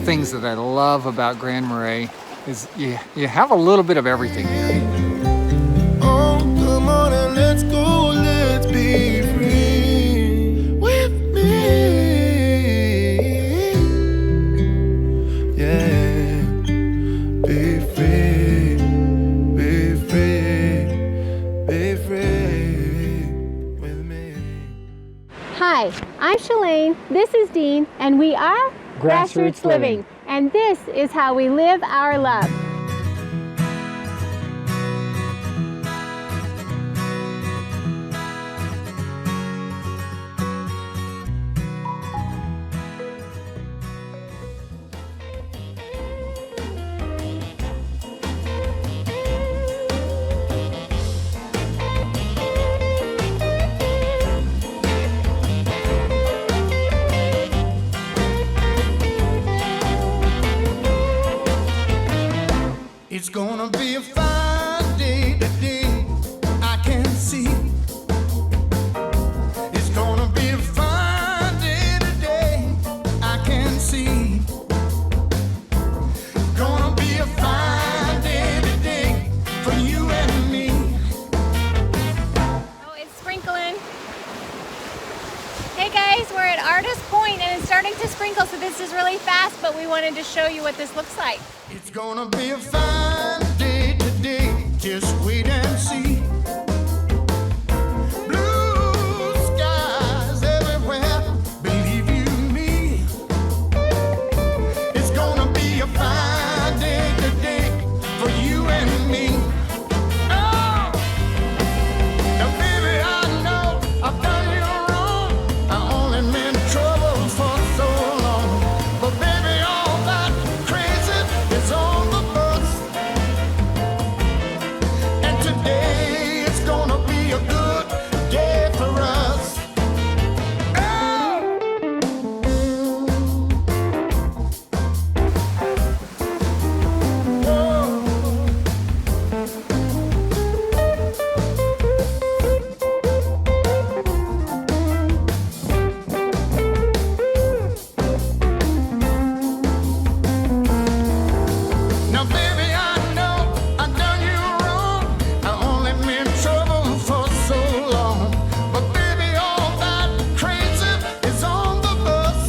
things that I love about Grand Marais is you have a little bit of everything here. Oh, come on and let's go, let's be free with me. Yeah, be free, be free, be free with me. Hi, I'm Shalane, this is Dean, and we are Grassroots Living. And this is how we live our love. It's gonna be a fine day today, I can see. It's gonna be a fine day today, I can see. It's gonna be a fine day today for you and me. Oh, it's sprinkling. Hey guys, we're at Artist Point and it's starting to sprinkle, so this is really fast, but we wanted to show you what this looks like. It's gonna be a fine day today, just wait and see. Blue skies everywhere, believe you me. It's gonna be a fine day today for you and me. Oh, now baby, I know I've done you wrong. I only meant trouble for so long. But baby, all that crazy is on the bus. And today it's gonna be a good day for us. Oh. Now, baby, I know I've done you wrong. I only meant trouble for so long. But baby, all that crazy is on the bus.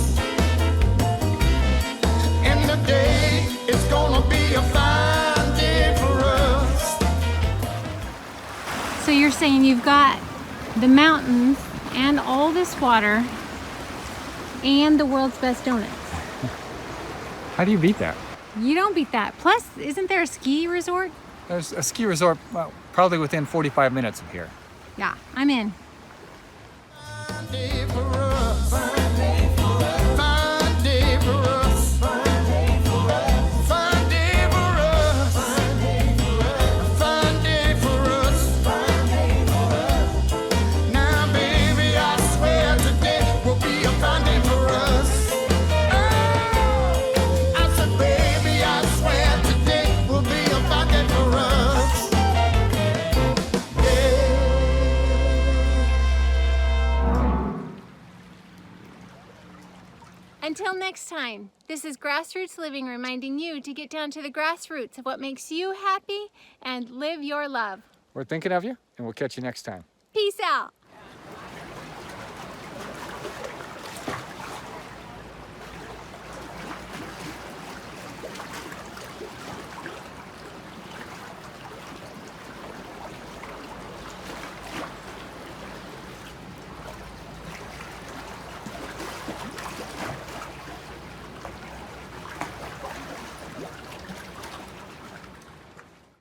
And today it's gonna be a fine day for us. So you're saying you've got the mountains and all this water and the world's best donuts. How do you beat that? You don't beat that. Plus, isn't there a ski resort? There's a ski resort probably within 45 minutes of here. Yeah, I'm in. Fine day for us. Fine day for us. Fine day for us. Fine day for us. Fine day for us. Fine day for us. Fine day for us. Now, baby, I swear today will be a fine day for us. Oh, I said, baby, I swear today will be a fine day for us. Yeah. Until next time, this is Grassroots Living reminding you to get down to the grassroots of what makes you happy and live your love. We're thinking of you, and we'll catch you next time. Peace out.